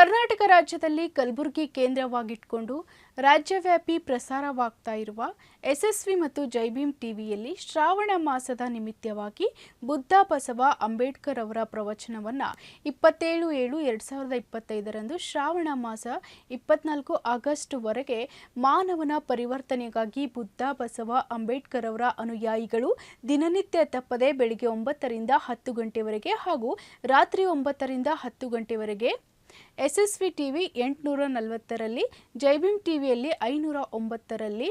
ಕರ್ನಾಟಕ ರಾಜ್ಯದಲ್ಲಿ ಕಲಬುರಗಿ ಕೇಂದ್ರವಾಗಿಟ್ಕೊಂಡು ರಾಜ್ಯವ್ಯಾಪಿ ಪ್ರಸಾರವಾಗ್ತಾ ಇರುವ ಯಶಸ್ವಿ ಮತ್ತು ಜೈ ಭೀಮ್ ಟಿವಿಯಲ್ಲಿ ಶ್ರಾವಣ ಮಾಸದ ನಿಮಿತ್ತವಾಗಿ ಬುದ್ಧ ಬಸವ ಅಂಬೇಡ್ಕರ್ ಅವರ ಪ್ರವಚನವನ್ನು 27/7/2025ರಂದು ಶ್ರಾವಣ ಮಾಸ 24 ಆಗಸ್ಟ್ ವರೆಗೆ ಮಾನವನ ಪರಿವರ್ತನೆಗಾಗಿ ಬುದ್ಧ ಬಸವ ಅಂಬೇಡ್ಕರ್ ಅವರ ಅನುಯಾಯಿಗಳು ದಿನನಿತ್ಯ ತಪ್ಪದೆ ಬೆಳಿಗ್ಗೆ 9 ರಿಂದ 10 ಗಂಟೆವರೆಗೆ ಹಾಗೂ ರಾತ್ರಿ 9 ರಿಂದ 10 ಗಂಟೆವರೆಗೆ ಯಶಸ್ವಿ ಟಿವಿ 840ರಲ್ಲಿ ಜೈ ಭೀಮ್ ಟಿವಿಯಲ್ಲಿ 509ರಲ್ಲಿ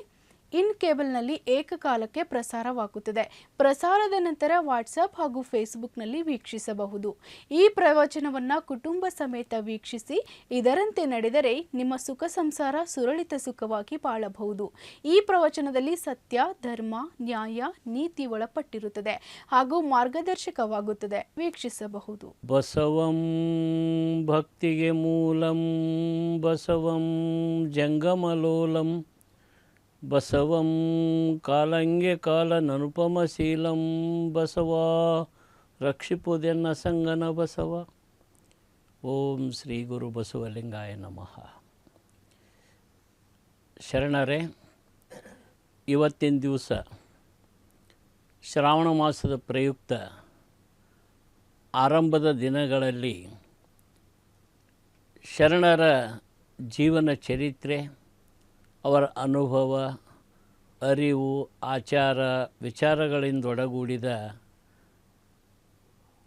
ಇನ್ ಕೇಬಲ್ನಲ್ಲಿ ಏಕಕಾಲಕ್ಕೆ ಪ್ರಸಾರವಾಗುತ್ತದೆ. ಪ್ರಸಾರದ ನಂತರ ವಾಟ್ಸಪ್ ಹಾಗೂ ಫೇಸ್ಬುಕ್ನಲ್ಲಿ ವೀಕ್ಷಿಸಬಹುದು. ಈ ಪ್ರವಚನವನ್ನು ಕುಟುಂಬ ಸಮೇತ ವೀಕ್ಷಿಸಿ. ಇದರಂತೆ ನಡೆದರೆ ನಿಮ್ಮ ಸುಖ ಸಂಸಾರ ಸುರಳಿತ ಸುಖವಾಗಿ ಬಾಳಬಹುದು. ಈ ಪ್ರವಚನದಲ್ಲಿ ಸತ್ಯ, ಧರ್ಮ, ನ್ಯಾಯ, ನೀತಿ ಒಳಪಟ್ಟಿರುತ್ತದೆ ಹಾಗೂ ಮಾರ್ಗದರ್ಶಕವಾಗುತ್ತದೆ. ವೀಕ್ಷಿಸಬಹುದು. ಬಸವಂ ಭಕ್ತಿಗೆ ಮೂಲಂ ಬಸವಂ ಜಂಗಮಲೋಲಂ ಬಸವಂ ಕಾಲಂಗೆ ಕಾಲ ನನುಪಮಶೀಲಂ ಬಸವ ರಕ್ಷಿಪುದೆನ್ನ ಸಂಗನ ಬಸವ. ಓಂ ಶ್ರೀ ಗುರು ಬಸವಲಿಂಗಾಯ ನಮಃ. ಶರಣರೇ, ಇವತ್ತಿನ ದಿವಸ ಶ್ರಾವಣ ಮಾಸದ ಪ್ರಯುಕ್ತ ಆರಂಭದ ದಿನಗಳಲ್ಲಿ ಶರಣರ ಜೀವನ ಚರಿತ್ರೆ, ಅವರ ಅನುಭವ, ಅರಿವು, ಆಚಾರ ವಿಚಾರಗಳಿಂದೊಡಗೂಡಿದ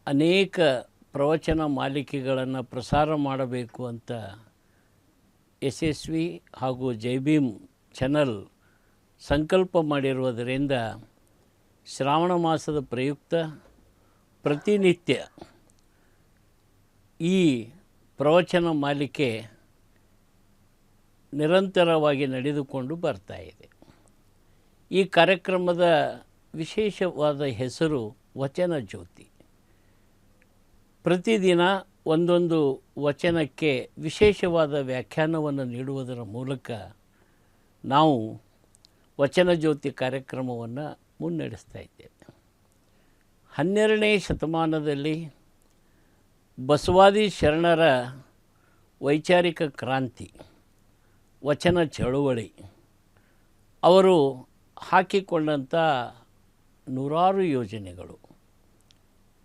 ಅನೇಕ ಪ್ರವಚನ ಮಾಲಿಕೆಗಳನ್ನು ಪ್ರಸಾರ ಮಾಡಬೇಕು ಅಂತ ಯಶಸ್ವಿ ಹಾಗೂ ಜೈ ಭೀಮ್ ಚಾನಲ್ ಸಂಕಲ್ಪ ಮಾಡಿರುವುದರಿಂದ ಶ್ರಾವಣ ಮಾಸದ ಪ್ರಯುಕ್ತ ಪ್ರತಿನಿತ್ಯ ಈ ಪ್ರವಚನ ಮಾಲಿಕೆ ನಿರಂತರವಾಗಿ ನಡೆದುಕೊಂಡು ಬರ್ತಾ ಇದೆ. ಈ ಕಾರ್ಯಕ್ರಮದ ವಿಶೇಷವಾದ ಹೆಸರು ವಚನ ಜ್ಯೋತಿ. ಪ್ರತಿದಿನ ಒಂದೊಂದು ವಚನಕ್ಕೆ ವಿಶೇಷವಾದ ವ್ಯಾಖ್ಯಾನವನ್ನು ನೀಡುವುದರ ಮೂಲಕ ನಾವು ವಚನ ಜ್ಯೋತಿ ಕಾರ್ಯಕ್ರಮವನ್ನು ಮುನ್ನಡೆಸ್ತಾ ಇದ್ದೇವೆ. 12ನೇ ಶತಮಾನದಲ್ಲಿ ಬಸವಾದಿ ಶರಣರ ವೈಚಾರಿಕ ಕ್ರಾಂತಿ, ವಚನ ಚಳುವಳಿ, ಅವರು ಹಾಕಿಕೊಂಡಂಥ ನೂರಾರು ಯೋಜನೆಗಳು,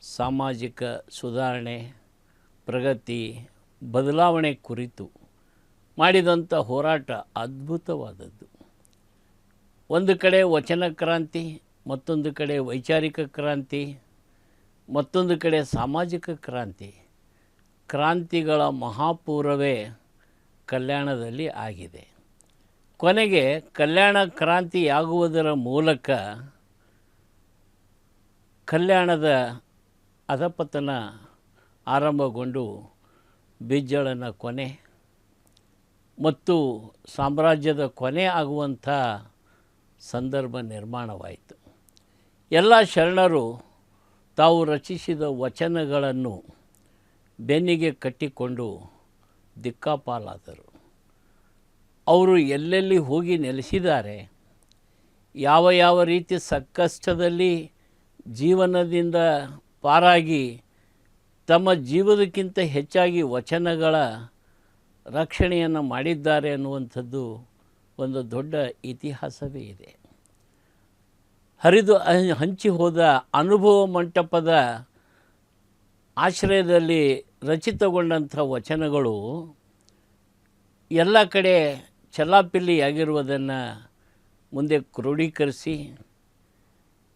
ಸಾಮಾಜಿಕ ಸುಧಾರಣೆ, ಪ್ರಗತಿ, ಬದಲಾವಣೆ ಕುರಿತು ಮಾಡಿದಂಥ ಹೋರಾಟ ಅದ್ಭುತವಾದದ್ದು. ಒಂದು ಕಡೆ ವಚನ ಕ್ರಾಂತಿ, ಮತ್ತೊಂದು ಕಡೆ ವೈಚಾರಿಕ ಕ್ರಾಂತಿ, ಮತ್ತೊಂದು ಕಡೆ ಸಾಮಾಜಿಕ ಕ್ರಾಂತಿ. ಕ್ರಾಂತಿಗಳ ಮಹಾಪೂರವೇ ಕಲ್ಯಾಣದಲ್ಲಿ ಆಗಿದೆ. ಕೊನೆಗೆ ಕಲ್ಯಾಣ ಕ್ರಾಂತಿಯಾಗುವುದರ ಮೂಲಕ ಕಲ್ಯಾಣದ ಅಧಪತನ ಆರಂಭಗೊಂಡು ಬಿಜ್ಜಳನ ಕೊನೆ ಮತ್ತು ಸಾಮ್ರಾಜ್ಯದ ಕೊನೆ ಆಗುವಂಥ ಸಂದರ್ಭ ನಿರ್ಮಾಣವಾಯಿತು. ಎಲ್ಲ ಶರಣರು ತಾವು ರಚಿಸಿದ ವಚನಗಳನ್ನು ಬೆನ್ನಿಗೆ ಕಟ್ಟಿಕೊಂಡು ದಿಕ್ಕಾಪಾಲಾದರು. ಅವರು ಎಲ್ಲೆಲ್ಲಿ ಹೋಗಿ ನೆಲೆಸಿದ್ದಾರೆ, ಯಾವ ಯಾವ ರೀತಿ ಸಂಕಷ್ಟದಲ್ಲಿ ಜೀವನದಿಂದ ಪಾರಾಗಿ ತಮ್ಮ ಜೀವನಕ್ಕಿಂತ ಹೆಚ್ಚಾಗಿ ವಚನಗಳ ರಕ್ಷಣೆಯನ್ನು ಮಾಡಿದ್ದಾರೆ ಅನ್ನುವಂಥದ್ದು ಒಂದು ದೊಡ್ಡ ಇತಿಹಾಸವೇ ಇದೆ. ಹರಿದು ಹಂಚಿ ಹೋದ ಅನುಭವ ಮಂಟಪದ ಆಶ್ರಯದಲ್ಲಿ ರಚಿತಗೊಂಡಂಥ ವಚನಗಳು ಎಲ್ಲ ಕಡೆ ಚಲಾಪಿಲ್ಲಿಯಾಗಿರುವುದನ್ನು ಮುಂದೆ ಕ್ರೋಢೀಕರಿಸಿ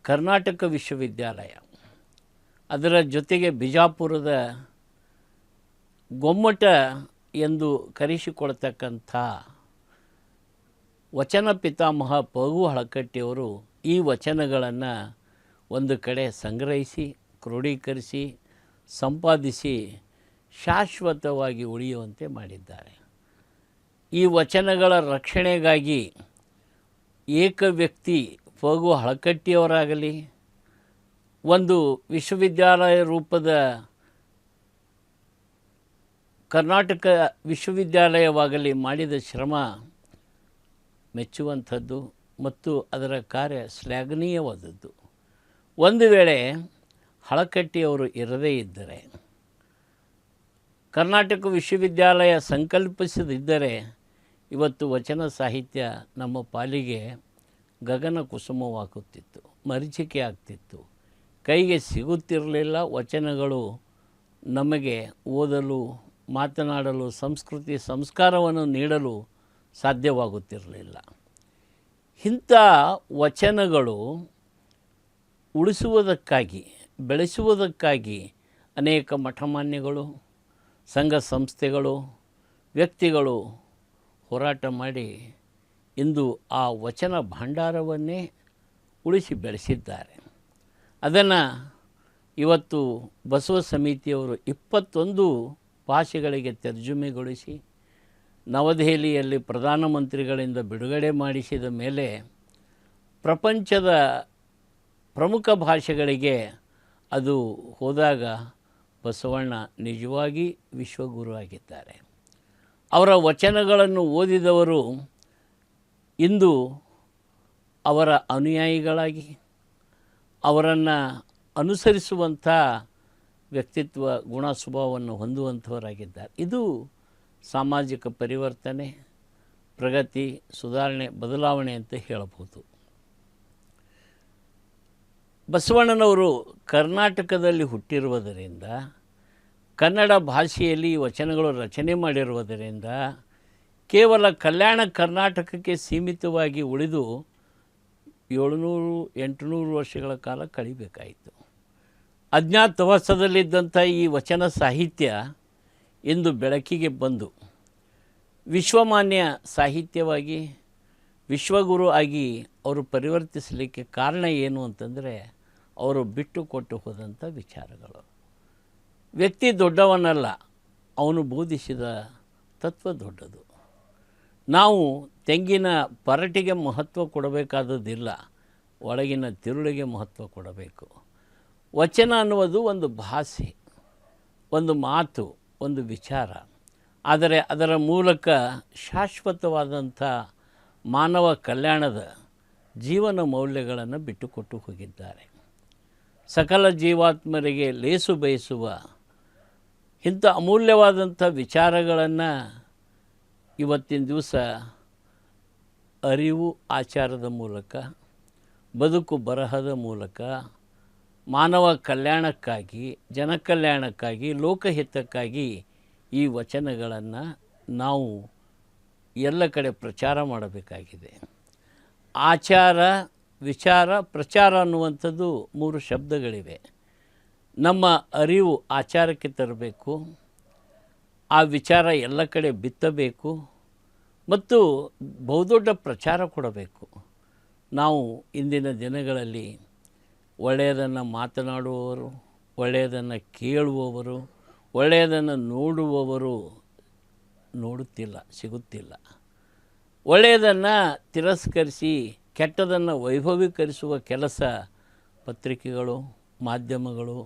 ಕರ್ನಾಟಕ ವಿಶ್ವವಿದ್ಯಾಲಯ, ಅದರ ಜೊತೆಗೆ ಬಿಜಾಪುರದ ಗೊಮ್ಮಟ ಎಂದು ಕರೆಸಿಕೊಳ್ತಕ್ಕಂಥ ವಚನ ಪಿತಾಮಹ ಪಗು ಹಳಕಟ್ಟಿಯವರು ಈ ವಚನಗಳನ್ನು ಒಂದು ಕಡೆ ಸಂಗ್ರಹಿಸಿ, ಕ್ರೋಢೀಕರಿಸಿ, ಸಂಪಾದಿಸಿ ಶಾಶ್ವತವಾಗಿ ಉಳಿಯುವಂತೆ ಮಾಡಿದ್ದಾರೆ. ಈ ವಚನಗಳ ರಕ್ಷಣೆಗಾಗಿ ಏಕ ವ್ಯಕ್ತಿ ಪಗು ಹಳಕಟ್ಟಿಯವರಾಗಲಿ, ಒಂದು ವಿಶ್ವವಿದ್ಯಾಲಯ ರೂಪದ ಕರ್ನಾಟಕ ವಿಶ್ವವಿದ್ಯಾಲಯವಾಗಲಿ ಮಾಡಿದ ಶ್ರಮ ಮೆಚ್ಚುವಂಥದ್ದು ಮತ್ತು ಅದರ ಕಾರ್ಯ ಶ್ಲಾಘನೀಯವಾದದ್ದು. ಒಂದು ವೇಳೆ ಹಳಕಟ್ಟಿಯವರು ಇರದೇ ಇದ್ದರೆ ಕರ್ನಾಟಕ ವಿಶ್ವವಿದ್ಯಾಲಯ ಸಂಕಲ್ಪಿಸದಿದ್ದರೆ ಇವತ್ತು ವಚನ ಸಾಹಿತ್ಯ ನಮ್ಮ ಪಾಲಿಗೆ ಗಗನ ಕುಸುಮವಾಗುತ್ತಿತ್ತು, ಮರೀಚಿಕೆ ಆಗ್ತಿತ್ತು, ಕೈಗೆ ಸಿಗುತ್ತಿರಲಿಲ್ಲ. ವಚನಗಳು ನಮಗೆ ಓದಲು, ಮಾತನಾಡಲು, ಸಂಸ್ಕೃತಿ ಸಂಸ್ಕಾರವನ್ನು ನೀಡಲು ಸಾಧ್ಯವಾಗುತ್ತಿರಲಿಲ್ಲ. ಇಂಥ ವಚನಗಳು ಉಳಿಸುವುದಕ್ಕಾಗಿ, ಬೆಳೆಸುವುದಕ್ಕಾಗಿ ಅನೇಕ ಮಠಮಾನ್ಯಗಳು, ಸಂಘ ಸಂಸ್ಥೆಗಳು, ವ್ಯಕ್ತಿಗಳು ಹೋರಾಟ ಮಾಡಿ ಇಂದು ಆ ವಚನ ಭಂಡಾರವನ್ನೇ ಉಳಿಸಿ ಬೆಳೆಸಿದ್ದಾರೆ. ಅದನ್ನು ಇವತ್ತು ಬಸವ ಸಮಿತಿಯವರು 21 ಭಾಷೆಗಳಿಗೆ ತರ್ಜುಮೆಗೊಳಿಸಿ ನವದೆಹಲಿಯಲ್ಲಿ ಪ್ರಧಾನಮಂತ್ರಿಗಳಿಂದ ಬಿಡುಗಡೆ ಮಾಡಿಸಿದ ಮೇಲೆ ಪ್ರಪಂಚದ ಪ್ರಮುಖ ಭಾಷೆಗಳಿಗೆ ಅದು ಹೋದಾಗ ಬಸವಣ್ಣ ನಿಜವಾಗಿ ವಿಶ್ವಗುರು ಆಗಿದ್ದಾರೆ. ಅವರ ವಚನಗಳನ್ನು ಓದಿದವರು ಇಂದು ಅವರ ಅನುಯಾಯಿಗಳಾಗಿ ಅವರನ್ನು ಅನುಸರಿಸುವಂಥ ವ್ಯಕ್ತಿತ್ವ, ಗುಣ, ಸ್ವಭಾವವನ್ನು ಹೊಂದುವಂಥವರಾಗಿದ್ದಾರೆ. ಇದು ಸಾಮಾಜಿಕ ಪರಿವರ್ತನೆ, ಪ್ರಗತಿ, ಸುಧಾರಣೆ, ಬದಲಾವಣೆ ಅಂತ ಹೇಳಬಹುದು. ಬಸವಣ್ಣನವರು ಕರ್ನಾಟಕದಲ್ಲಿ ಹುಟ್ಟಿರುವುದರಿಂದ, ಕನ್ನಡ ಭಾಷೆಯಲ್ಲಿ ವಚನಗಳು ರಚನೆ ಮಾಡಿರುವುದರಿಂದ ಕೇವಲ ಕಲ್ಯಾಣ ಕರ್ನಾಟಕಕ್ಕೆ ಸೀಮಿತವಾಗಿ ಉಳಿದು 700-800 ವರ್ಷಗಳ ಕಾಲ ಕಳಿಬೇಕಾಯಿತು. ಅಜ್ಞಾತವಾಸದಲ್ಲಿದ್ದಂಥ ಈ ವಚನ ಸಾಹಿತ್ಯ ಇಂದು ಬೆಳಕಿಗೆ ಬಂದು ವಿಶ್ವಮಾನ್ಯ ಸಾಹಿತ್ಯವಾಗಿ, ವಿಶ್ವಗುರು ಆಗಿ ಅವರು ಪರಿವರ್ತಿಸಲಿಕ್ಕೆ ಕಾರಣ ಏನು ಅಂತಂದರೆ ಅವರು ಬಿಟ್ಟು ಕೊಟ್ಟು ಹೋದಂಥ ವಿಚಾರಗಳು. ವ್ಯಕ್ತಿ ದೊಡ್ಡವನಲ್ಲ, ಅವನು ಬೋಧಿಸಿದ ತತ್ವ ದೊಡ್ಡದು. ನಾವು ತೆಂಗಿನ ಪರಟಿಗೆ ಮಹತ್ವ ಕೊಡಬೇಕಾದದ್ದಿಲ್ಲ, ಒಳಗಿನ ತಿರುಳಿಗೆ ಮಹತ್ವ ಕೊಡಬೇಕು. ವಚನ ಅನ್ನುವುದು ಒಂದು ಭಾಷೆ, ಒಂದು ಮಾತು, ಒಂದು ವಿಚಾರ. ಆದರೆ ಅದರ ಮೂಲಕ ಶಾಶ್ವತವಾದಂಥ ಮಾನವ ಕಲ್ಯಾಣದ ಜೀವನ ಮೌಲ್ಯಗಳನ್ನು ಬಿಟ್ಟುಕೊಟ್ಟು ಹೋಗಿದ್ದಾರೆ. ಸಕಲ ಜೀವಾತ್ಮರಿಗೆ ಲೇಸು ಬಯಸುವ ಇಂಥ ಅಮೂಲ್ಯವಾದಂಥ ವಿಚಾರಗಳನ್ನು ಇವತ್ತಿನ ದಿವಸ ಅರಿವು ಆಚಾರದ ಮೂಲಕ, ಬದುಕು ಬರಹದ ಮೂಲಕ, ಮಾನವ ಕಲ್ಯಾಣಕ್ಕಾಗಿ, ಜನಕಲ್ಯಾಣಕ್ಕಾಗಿ, ಲೋಕಹಿತಕ್ಕಾಗಿ ಈ ವಚನಗಳನ್ನು ನಾವು ಎಲ್ಲ ಕಡೆ ಪ್ರಚಾರ ಮಾಡಬೇಕಾಗಿದೆ. ಆಚಾರ, ವಿಚಾರ, ಪ್ರಚಾರ ಅನ್ನುವಂಥದ್ದು 3 ಶಬ್ದಗಳಿವೆ. ನಮ್ಮ ಅರಿವು ಆಚಾರಕ್ಕೆ ತರಬೇಕು, ಆ ವಿಚಾರ ಎಲ್ಲ ಕಡೆ ಬಿತ್ತಬೇಕು ಮತ್ತು ಬಹುದೊಡ್ಡ ಪ್ರಚಾರ ಕೊಡಬೇಕು. ನಾವು ಇಂದಿನ ದಿನಗಳಲ್ಲಿ ಒಳ್ಳೆಯದನ್ನು ಮಾತನಾಡುವವರು, ಒಳ್ಳೆಯದನ್ನು ಕೇಳುವವರು, ಒಳ್ಳೆಯದನ್ನು ನೋಡುವವರು ನೋಡುತ್ತಿಲ್ಲ, ಸಿಗುತ್ತಿಲ್ಲ. ಒಳ್ಳೆಯದನ್ನು ತಿರಸ್ಕರಿಸಿ ಕೆಟ್ಟದನ್ನು ವೈಭವೀಕರಿಸುವ ಕೆಲಸ ಪತ್ರಿಕೆಗಳು, ಮಾಧ್ಯಮಗಳು,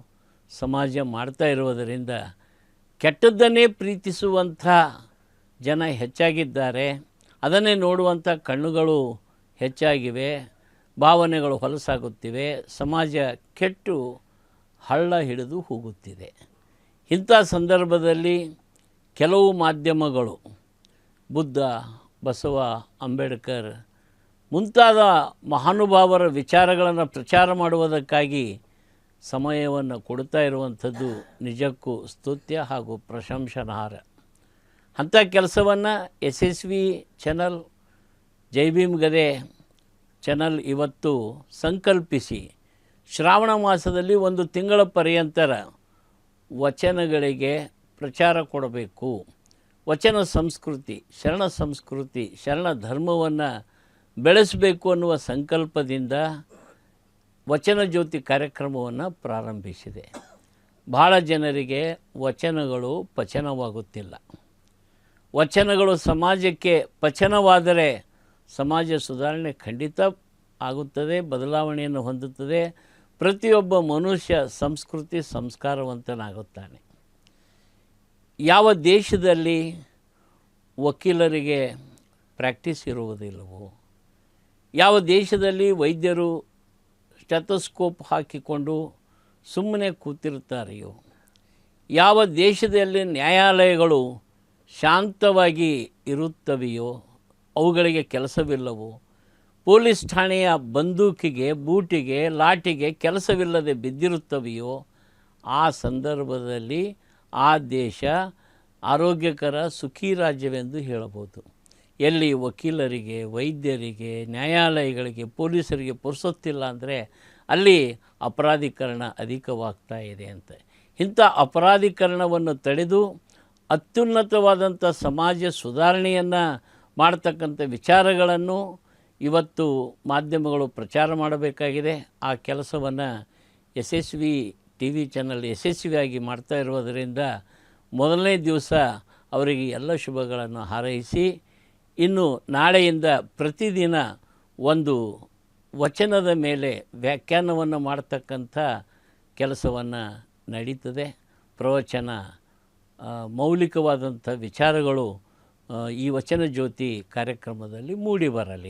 ಸಮಾಜ ಮಾಡ್ತಾ ಇರುವುದರಿಂದ ಕೆಟ್ಟದ್ದನ್ನೇ ಪ್ರೀತಿಸುವಂಥ ಜನ ಹೆಚ್ಚಾಗಿದ್ದಾರೆ. ಅದನ್ನೇ ನೋಡುವಂಥ ಕಣ್ಣುಗಳು ಹೆಚ್ಚಾಗಿವೆ, ಭಾವನೆಗಳು ಹೊಲಸಾಗುತ್ತಿವೆ, ಸಮಾಜ ಕೆಟ್ಟು ಹಳ್ಳ ಹಿಡಿದು ಹೋಗುತ್ತಿದೆ. ಇಂಥ ಸಂದರ್ಭದಲ್ಲಿ ಕೆಲವು ಮಾಧ್ಯಮಗಳು ಬುದ್ಧ, ಬಸವ, ಅಂಬೇಡ್ಕರ್ ಮುಂತಾದ ಮಹಾನುಭಾವರ ವಿಚಾರಗಳನ್ನು ಪ್ರಚಾರ ಮಾಡುವುದಕ್ಕಾಗಿ ಸಮಯವನ್ನು ಕೊಡ್ತಾ ಇರುವಂಥದ್ದು ನಿಜಕ್ಕೂ ಸ್ತುತ್ಯ ಹಾಗೂ ಪ್ರಶಂಸನಾರ್ಹ. ಅಂಥ ಕೆಲಸವನ್ನು ಯಶಸ್ವಿ ಚಾನಲ್, ಜೈ ಭೀಮ್ ಗದೆ ಚಾನಲ್ ಇವತ್ತು ಸಂಕಲ್ಪಿಸಿ ಶ್ರಾವಣ ಮಾಸದಲ್ಲಿ 1 ತಿಂಗಳ ಪರ್ಯಂತರ ವಚನಗಳಿಗೆ ಪ್ರಚಾರ ಕೊಡಬೇಕು. ವಚನ ಸಂಸ್ಕೃತಿ, ಶರಣ ಧರ್ಮವನ್ನು ಬೆಳೆಸಬೇಕು ಅನ್ನುವ ಸಂಕಲ್ಪದಿಂದ ವಚನ ಜ್ಯೋತಿ ಕಾರ್ಯಕ್ರಮವನ್ನು ಪ್ರಾರಂಭಿಸಿದೆ. ಭಾಳ ಜನರಿಗೆ ವಚನಗಳು ಪಚನವಾಗುತ್ತಿಲ್ಲ. ವಚನಗಳು ಸಮಾಜಕ್ಕೆ ಪಚನವಾದರೆ ಸಮಾಜ ಸುಧಾರಣೆ ಖಂಡಿತ ಆಗುತ್ತದೆ, ಬದಲಾವಣೆಯನ್ನು ಹೊಂದುತ್ತದೆ. ಪ್ರತಿಯೊಬ್ಬ ಮನುಷ್ಯ ಸಂಸ್ಕೃತಿ ಸಂಸ್ಕಾರವಂತನಾಗುತ್ತಾನೆ. ಯಾವ ದೇಶದಲ್ಲಿ ವಕೀಲರಿಗೆ ಪ್ರಾಕ್ಟೀಸ್ ಇರುವುದಿಲ್ಲವೋ, ಯಾವ ದೇಶದಲ್ಲಿ ವೈದ್ಯರು ಸ್ಟೆಥೋಸ್ಕೋಪ್ ಹಾಕಿಕೊಂಡು ಸುಮ್ಮನೆ ಕೂತಿರ್ತಾರೆಯೋ, ಯಾವ ದೇಶದಲ್ಲಿ ನ್ಯಾಯಾಲಯಗಳು ಶಾಂತವಾಗಿ ಇರುತ್ತವೆಯೋ ಅವುಗಳಿಗೆ ಕೆಲಸವಿಲ್ಲವೋ, ಪೊಲೀಸ್ ಠಾಣೆಯ ಬಂದೂಕಿಗೆ, ಬೂಟಿಗೆ, ಲಾಠಿಗೆ ಕೆಲಸವಿಲ್ಲದೆ ಬಿದ್ದಿರುತ್ತವೆಯೋ ಆ ಸಂದರ್ಭದಲ್ಲಿ ಆ ದೇಶ ಆರೋಗ್ಯಕರ ಸುಖಿ ರಾಜ್ಯವೆಂದು ಹೇಳಬಹುದು. ಎಲ್ಲಿ ವಕೀಲರಿಗೆ, ವೈದ್ಯರಿಗೆ, ನ್ಯಾಯಾಲಯಗಳಿಗೆ, ಪೊಲೀಸರಿಗೆ ಪುರ್ಸೊತ್ತಿಲ್ಲ ಅಂದರೆ ಅಲ್ಲಿ ಅಪರಾಧೀಕರಣ ಅಧಿಕವಾಗ್ತಾ ಇದೆ ಅಂತ. ಇಂಥ ಅಪರಾಧೀಕರಣವನ್ನು ತಡೆದು ಅತ್ಯುನ್ನತವಾದಂಥ ಸಮಾಜ ಸುಧಾರಣೆಯನ್ನು ಮಾಡ್ತಕ್ಕಂಥ ವಿಚಾರಗಳನ್ನು ಇವತ್ತು ಮಾಧ್ಯಮಗಳು ಪ್ರಚಾರ ಮಾಡಬೇಕಾಗಿದೆ. ಆ ಕೆಲಸವನ್ನು ಯಶಸ್ವಿ ಟಿ ವಿ ಚಾನಲ್ ಯಶಸ್ವಿಯಾಗಿ ಮಾಡ್ತಾ ಇರುವುದರಿಂದ ಮೊದಲನೇ ದಿವಸ ಅವರಿಗೆ ಎಲ್ಲ ಶುಭಗಳನ್ನು ಹಾರೈಸಿ, ಇನ್ನು ನಾಳೆಯಿಂದ ಪ್ರತಿದಿನ ಒಂದು ವಚನದ ಮೇಲೆ ವ್ಯಾಖ್ಯಾನವನ್ನು ಮಾಡ್ತಕ್ಕಂಥ ಕೆಲಸವನ್ನು ನಡೀತದೆ. ಪ್ರವಚನ, ಮೌಲಿಕವಾದಂಥ ವಿಚಾರಗಳು ಈ ವಚನ ಜ್ಯೋತಿ ಕಾರ್ಯಕ್ರಮದಲ್ಲಿ ಮೂಡಿ ಬರಲಿ.